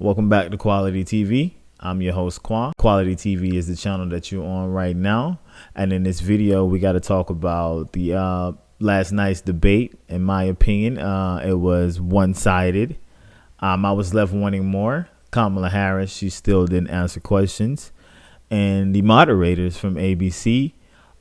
Welcome back to Quality TV. I'm your host, Quan. Quality TV is the channel that you're on right now. And in this video, we got to talk about the last night's debate. In my opinion, it was one-sided. I was left wanting more. Kamala Harris, she still didn't answer questions. And the moderators from ABC,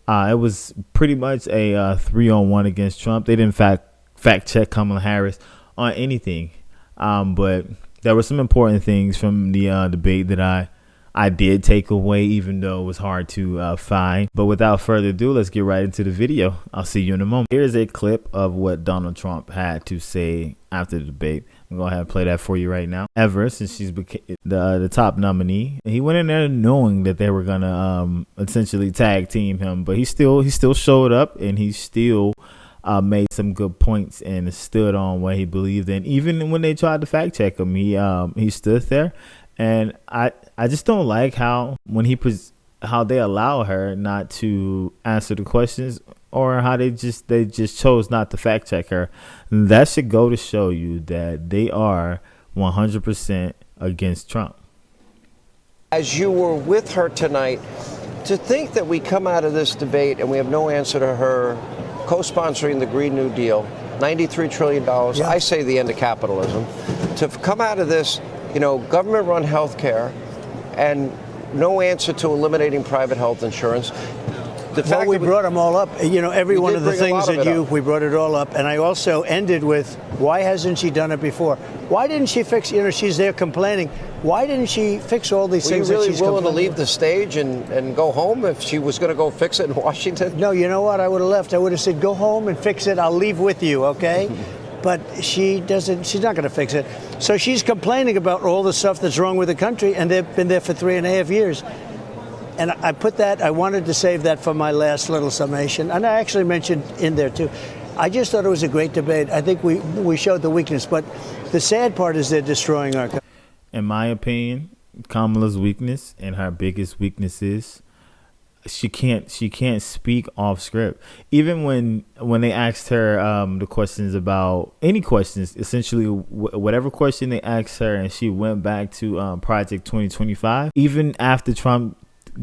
it was pretty much a 3-on-1 against Trump. They didn't fact check Kamala Harris on anything. But there were some important things from the debate that I did take away, even though it was hard to find. But without further ado, let's get right into the video. I'll see you in a moment. Here's a clip of what Donald Trump had to say after the debate. I'm going to go ahead and play that for you right now. Ever since she's the top nominee, he went in there knowing that they were going to essentially tag team him. But he still showed up, and he still made some good points and stood on what he believed in. Even when they tried to fact check him, he stood there. And I just don't like how they allow her not to answer the questions, or how they just chose not to fact check her. That should go to show you that they are 100% against Trump. As you were with her tonight, to think that we come out of this debate and we have no answer to her co-sponsoring the Green New Deal, $93 trillion, yeah. I say the end of capitalism, to come out of this, government-run health care and no answer to eliminating private health insurance. Well, we brought them all up. Every one of the things that we brought it all up. And I also ended with, why hasn't she done it before? Why didn't she fix, she's there complaining. Why didn't she fix all these things that she's complaining? Were you really willing to leave the stage and go home if she was going to go fix it in Washington? No, you know what? I would have left. I would have said, go home and fix it. I'll leave with you, okay? But she's not going to fix it. So she's complaining about all the stuff that's wrong with the country, and they've been there for 3.5 years. And I wanted to save that for my last little summation. And I actually mentioned in there, too. I just thought it was a great debate. I think we showed the weakness. But the sad part is they're destroying our country. In my opinion, Kamala's weakness and her biggest weakness is she can't speak off script. Even when they asked her the questions about any questions, essentially whatever question they asked her, and she went back to Project 2025, even after Trump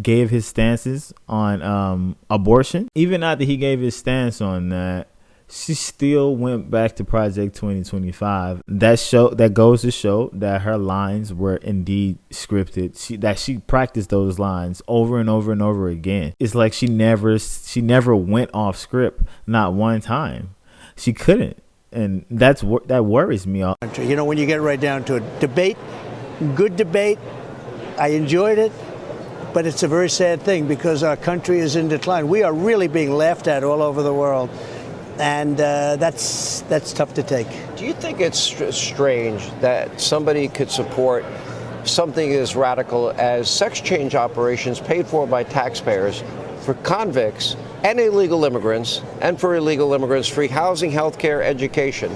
gave his stances on abortion, even after he gave his stance on that, she still went back to Project 2025. That goes to show that her lines were indeed scripted. That she practiced those lines over and over and over again. It's like she never went off script, not one time. She couldn't, and that worries me. When you get right down to it, good debate. I enjoyed it. But it's a very sad thing because our country is in decline. We are really being laughed at all over the world. And that's tough to take. Do you think it's strange that somebody could support something as radical as sex change operations paid for by taxpayers for convicts and illegal immigrants, and for illegal immigrants, free housing, health care, education?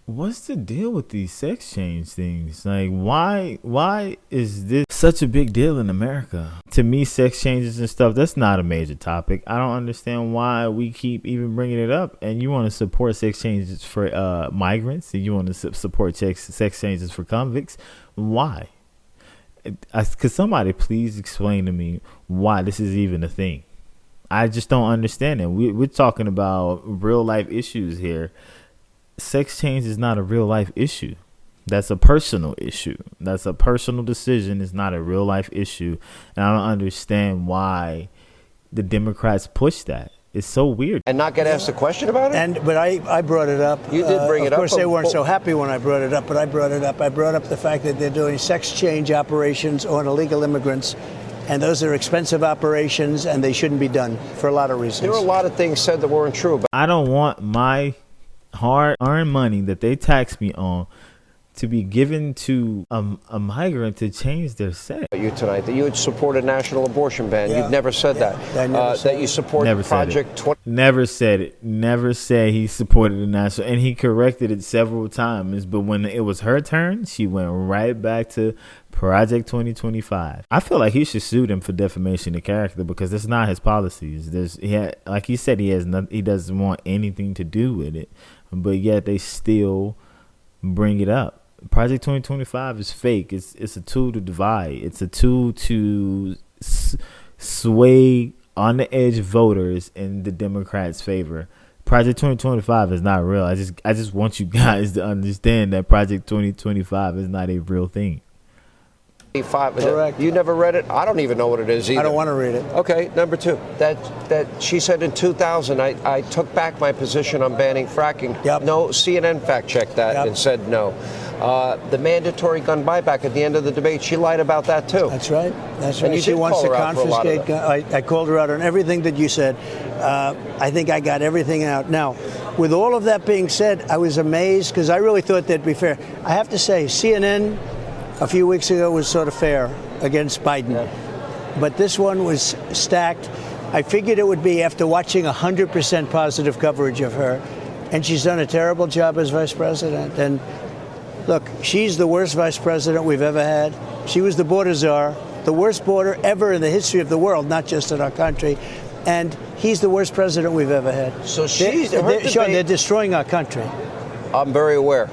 What's the deal with these sex change things? Like, why is this such a big deal in America? To me, sex changes and stuff, that's not a major topic. I don't understand why we keep even bringing it up. And you want to support sex changes for migrants, and you want to support sex changes for convicts. Why? Could somebody please explain to me why this is even a thing? I just don't understand it. We're talking about real life issues here. Sex change is not a real life issue. That's a personal issue. That's a personal decision. It's not a real life issue. And I don't understand why the Democrats push that. It's so weird. And not get asked a question about it? But I brought it up. You did bring it up. Of course, they weren't so happy when I brought it up, but I brought it up. I brought up the fact that they're doing sex change operations on illegal immigrants. And those are expensive operations, and they shouldn't be done for a lot of reasons. There were a lot of things said that weren't true. But I don't want my hard-earned money that they tax me on to be given to a migrant to change their sex. You tonight that you would support a national abortion ban. Yeah. You've never said that. That you support Project 20. Never said it. Never said he supported the national, and he corrected it several times. But when it was her turn, she went right back to Project 2025. I feel like he should sue them for defamation of character because that's not his policies. Like he said, he doesn't want anything to do with it, but yet they still bring it up. Project 2025 is fake. It's a tool to divide. It's a tool to sway on the edge voters in the Democrats' favor. Project 2025 is not real. I just want you guys to understand that Project 2025 is not a real thing. Correct. You never read it? I don't even know what it is either. I don't want to read it. Okay, number two. That she said in 2000, I took back my position on banning fracking. Yep. No, CNN fact checked that Yep. and said no. The mandatory gun buyback at the end of the debate, she lied about that too. That's right. That's And right. you She did wants call to her out for a lot of confiscate. I called her out on everything that you said. I think I got everything out. Now, with all of that being said, I was amazed because I really thought they'd be fair. I have to say, CNN a few weeks ago was sort of fair against Biden. Yeah. But this one was stacked. I figured it would be after watching 100% positive coverage of her. And she's done a terrible job as vice president. And look, she's the worst vice president we've ever had. She was the border czar, the worst border ever in the history of the world, not just in our country. And he's the worst president we've ever had. So Sean, they're destroying our country. I'm very aware.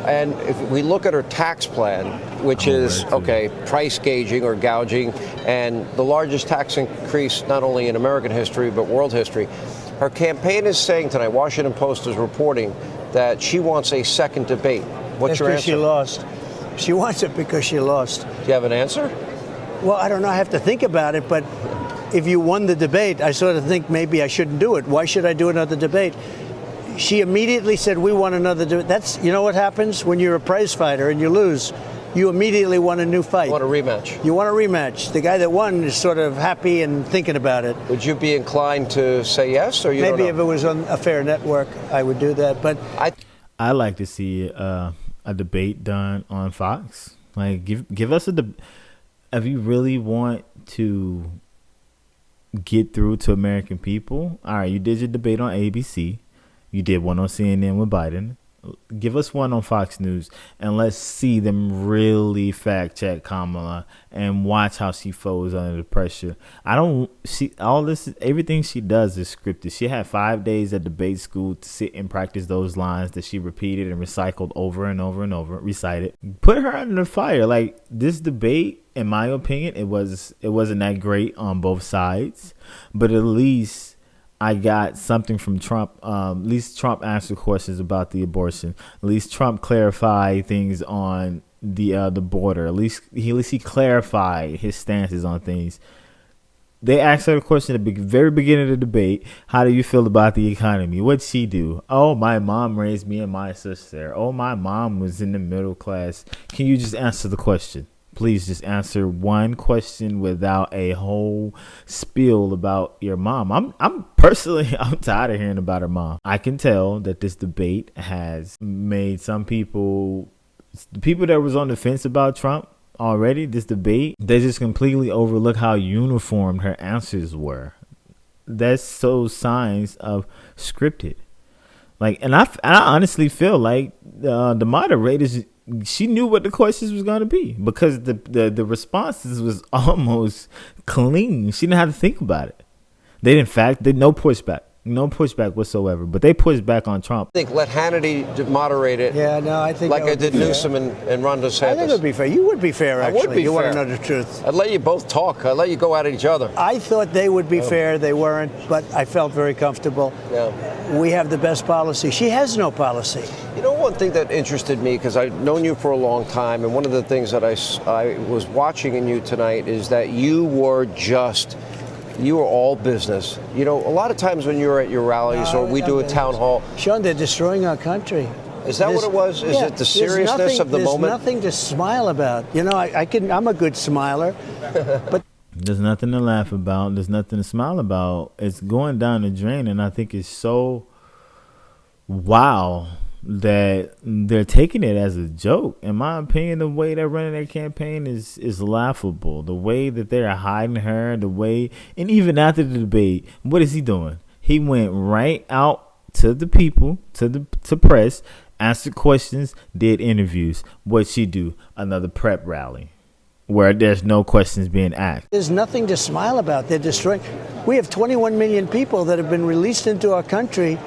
And if we look at her tax plan, which is, okay, price gauging or gouging, and the largest tax increase not only in American history, but world history, her campaign is saying tonight, Washington Post is reporting, that she wants a second debate. What's your Because answer? she lost. She wants it because she lost. Do you have an answer? Well, I don't know. I have to think about it. But if you won the debate, I sort of think maybe I shouldn't do it. Why should I do another debate? She immediately said, we want another debate. That's, you know what happens when you're a prize fighter and you lose? You immediately want a new fight. You want a rematch? You want a rematch. The guy that won is sort of happy and thinking about it. Would you be inclined to say yes, or you Maybe don't know? if it was on a fair network, I would do that. But I like to see a debate done on Fox. Like, give us a debate. If you really want to get through to American people, all right, you did your debate on ABC. You did one on CNN with Biden. Give us one on Fox News, and let's see them really fact check Kamala and watch how she folds under the pressure. Everything she does is scripted. She had 5 days at debate school to sit and practice those lines that she repeated and recycled over and over and over, recited. Put her under the fire. Like, this debate, in my opinion, it wasn't that great on both sides, but at least I got something from Trump. At least Trump answered questions about the abortion. At least Trump clarified things on the border. At least he clarified his stances on things. They asked her a question at the very beginning of the debate. How do you feel about the economy? What'd she do? Oh, my mom raised me and my sister. Oh, my mom was in the middle class. Can you just answer the question? Please just answer one question without a whole spiel about your mom. I'm personally tired of hearing about her mom. I can tell that this debate has made some people, the people that was on the fence about Trump already, this debate, they just completely overlook how uniform her answers were. That's so signs of scripted. Like, and I honestly feel like the moderators, she knew what the questions was going to be because the responses was almost clean. She didn't have to think about it. They no pushback whatsoever, but they pushed back on Trump. I think let Hannity moderate it. yeah, no, I think like that I would did be fair. Newsom and Ron DeSantis. I think it would be fair. You would be fair, I actually. would be you fair. want to know the truth. I'd let you both talk. I'd let you go at each other. I thought they would be fair. They weren't, but I felt very comfortable. Yeah. We have the best policy. She has no policy. You know, one thing that interested me, because I've known you for a long time, and one of the things that I was watching in you tonight is that you were all business. You know, a lot of times when you're at your rallies or we do a town hall. Sean, they're destroying our country. Is that what it was? Is it the seriousness of the moment? There's nothing to smile about. You know, I'm a good smiler, but There's nothing to laugh about. There's nothing to smile about. It's going down the drain, and I think it's so wow that they're taking it as a joke. In my opinion, the way they're running their campaign is laughable. The way that they're hiding her, and even after the debate, what is he doing? He went right out to the people, to press, answered questions, did interviews. What'd she do? Another prep rally where there's no questions being asked. there's nothing to smile about. They're destroying. We have 21 million people that have been released into our country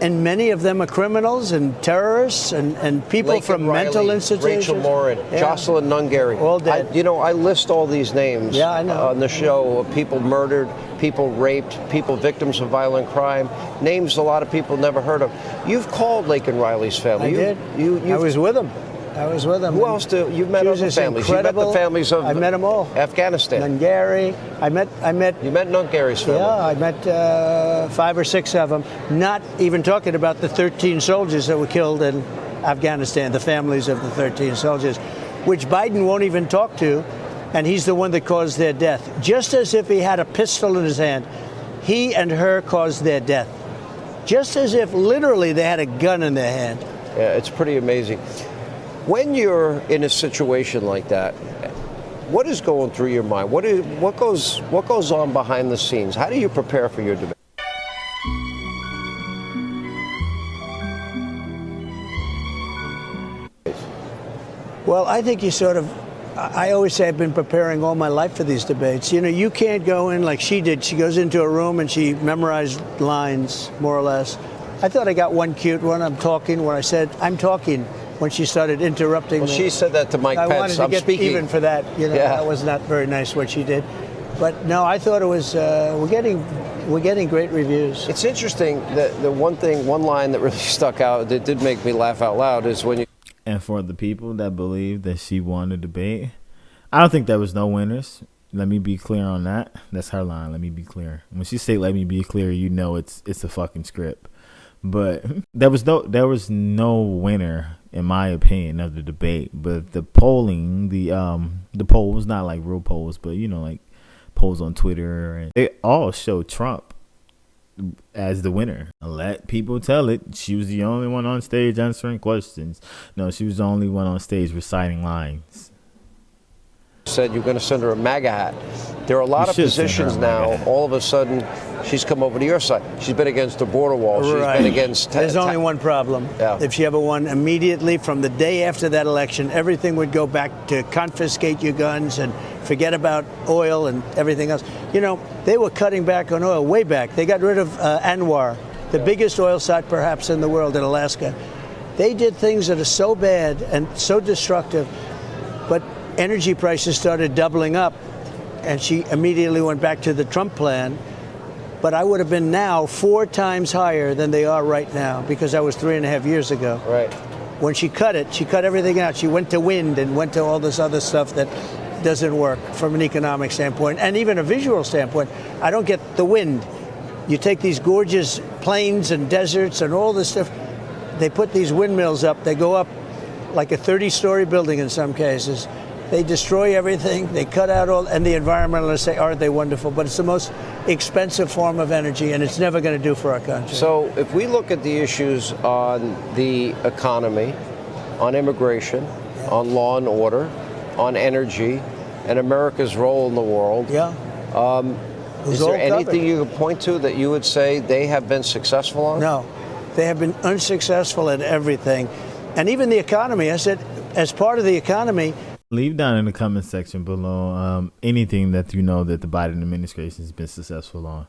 and many of them are criminals and terrorists and people Laken from Riley, mental institutions. Rachel Morin, Jocelyn Nungary. All dead. I list all these names I know. on the show of people murdered, people raped, people victims of violent crime, names a lot of people never heard of. You've called Laken Riley's family. I did. I was with him. Who else you've met other families? You met the families of I met them all. Afghanistan. Nungary. I met. You met Nungary's family. Yeah, I met 5 or 6 of them. Not even talking about the 13 soldiers that were killed in Afghanistan, the families of the 13 soldiers, which Biden won't even talk to, and he's the one that caused their death. Just as if he had a pistol in his hand, he and her caused their death. Just as if literally they had a gun in their hand. Yeah, it's pretty amazing. When you're in a situation like that, what is going through your mind? What goes on behind the scenes? How do you prepare for your debate? Well, I think I always say I've been preparing all my life for these debates. You can't go in like she did. She goes into a room and she memorized lines, more or less. I thought I got one cute one. I'm talking when I said, I'm talking. When she started interrupting me. She said that to Mike Pence. I wanted to get speaking. even for that. That was not very nice what she did. But no, I thought it was. We're getting great reviews. It's interesting that the one line that really stuck out that did make me laugh out loud is when you. And for the people that believe that she won the debate, I don't think there was no winners. Let me be clear on that. That's her line. Let me be clear. When she say "Let me be clear," it's a fucking script. But there was no winner, in my opinion, of the debate. But the polling, the polls, not like real polls, but like polls on Twitter, and they all show Trump as the winner. Let people tell it. She was the only one on stage answering questions. No, she was the only one on stage reciting lines. Said you're going to send her a MAGA hat. There are a lot of positions now. All of a sudden, she's come over to your side. She's been against the border wall. She's been against. There's only one problem. Yeah. If she ever won, immediately from the day after that election, everything would go back to confiscate your guns and forget about oil and everything else. They were cutting back on oil way back. They got rid of Anwar, the biggest oil site perhaps in the world, in Alaska. They did things that are so bad and so destructive, but energy prices started doubling up, and she immediately went back to the Trump plan. But I would have been now 4 times higher than they are right now, because that was 3.5 years ago. Right. When she cut everything out. She went to wind and went to all this other stuff that doesn't work from an economic standpoint and even a visual standpoint. I don't get the wind. You take these gorgeous plains and deserts and all this stuff. They put these windmills up. They go up like a 30-story building in some cases. They destroy everything. They cut out all, and the environmentalists say, aren't they wonderful? But it's the most expensive form of energy, and it's never going to do for our country. So if we look at the issues on the economy, on immigration, on law and order, on energy, and America's role in the world, is there anything you could point to that you would say they have been successful on? No. They have been unsuccessful at everything. And even the economy, I said, as part of the economy, leave down in the comment section below anything that that the Biden administration has been successful on.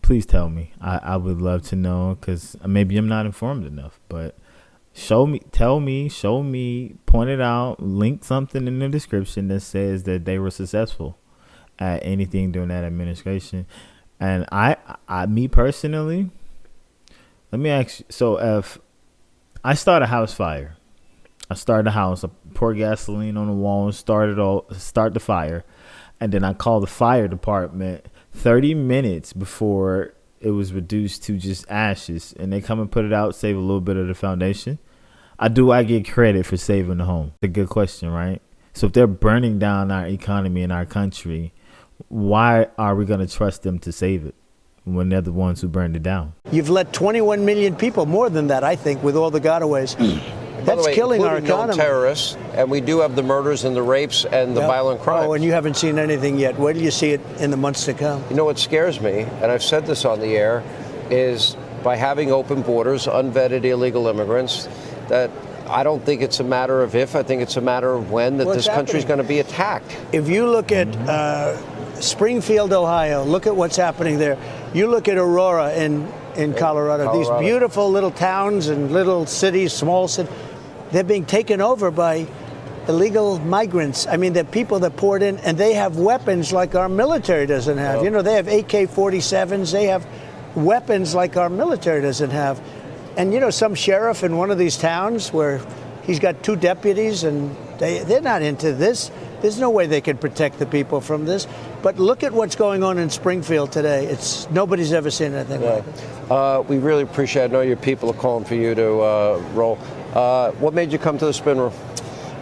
Please tell me. I would love to know, because maybe I'm not informed enough. But show me, point it out, link something in the description that says that they were successful at anything during that administration. And me personally, let me ask you. So if I start a house fire, I start the house, I pour gasoline on the wall, start the fire, and then I call the fire department 30 minutes before it was reduced to just ashes, and they come and put it out, save a little bit of the foundation. I get credit for saving the home? It's a good question, right? So if they're burning down our economy and our country, why are we going to trust them to save it when they're the ones who burned it down? You've let 21 million people, more than that, I think, with all the gotaways. That's killing our economy. Terrorists, and we do have the murders and the rapes and the violent crimes. Oh, and you haven't seen anything yet. Wait till you see it in the months to come. What scares me, and I've said this on the air, is by having open borders, unvetted illegal immigrants, that I don't think it's a matter of if, I think it's a matter of when that this country is going to be attacked. If you look at Springfield, Ohio, look at what's happening there. You look at Aurora in in Colorado. These beautiful little towns and little cities, small cities, they're being taken over by illegal migrants. I mean, the people that poured in, and they have weapons like our military doesn't have. You know, they have AK-47s. They have weapons like our military doesn't have. And, you know, some sheriff in one of these towns where he's got 2 deputies and they're not into this. There's no way they can protect the people from this. But look at what's going on in Springfield today. Nobody's ever seen anything like it. We really appreciate it. I know your people are calling for you to roll. What made you come to the spin room?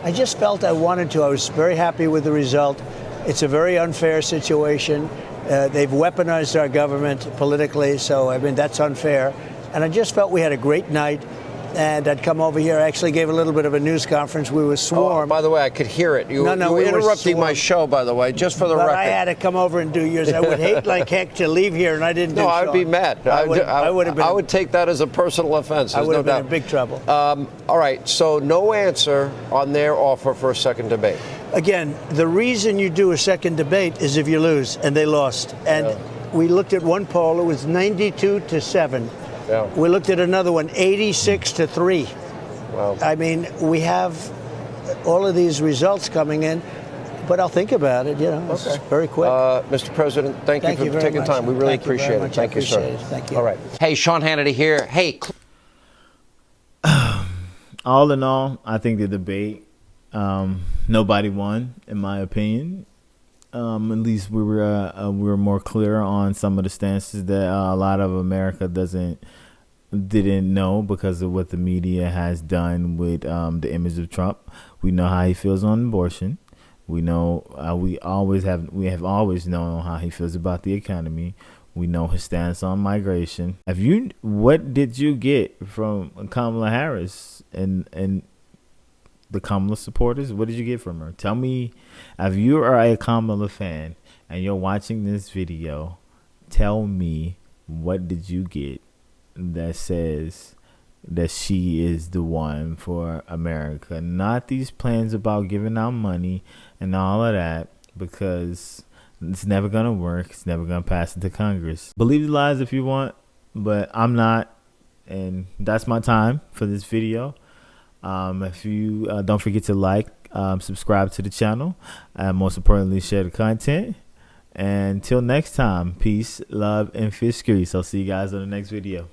I just felt I wanted to. I was very happy with the result. It's a very unfair situation. They've weaponized our government politically, so I mean, that's unfair. And I just felt we had a great night. And I'd come over here. I actually gave a little bit of a news conference. We were swarmed. Oh, by the way, I could hear it. You were interrupting my show, by the way, just for the record. I had to come over and do yours. I would hate like heck to leave here and I didn't do No, I would be mad. I would take that as a personal offense. I would have been in big trouble. All right, so no answer on their offer for a second debate. Again, the reason you do a second debate is if you lose, and they lost. And we looked at one poll, it was 92-7. Yeah. We looked at another one, 86-3. Wow. I mean, we have all of these results coming in, but I'll think about it. You know, it's very quick. Mr. President, thank you for taking time. We really appreciate it. Thank you, sir. Thank you. All right. Hey, Sean Hannity here. Hey. All in all, I think the debate, nobody won, in my opinion. At least we were more clear on some of the stances that a lot of America didn't know because of what the media has done with the image of Trump. We know how he feels on abortion. We know we have always known how he feels about the economy. We know his stance on migration. What did you get from Kamala Harris and the Kamala supporters? What did you get from her? Tell me, if you are a Kamala fan and you're watching this video, tell me, what did you get that says that she is the one for America? Not these plans about giving out money and all of that, because it's never going to work. It's never going to pass into Congress. Believe the lies if you want, but I'm not. And that's my time for this video. If you don't forget to like, subscribe to the channel, and most importantly, share the content. And until next time, peace, love, and fish grease. I'll see you guys on the next video.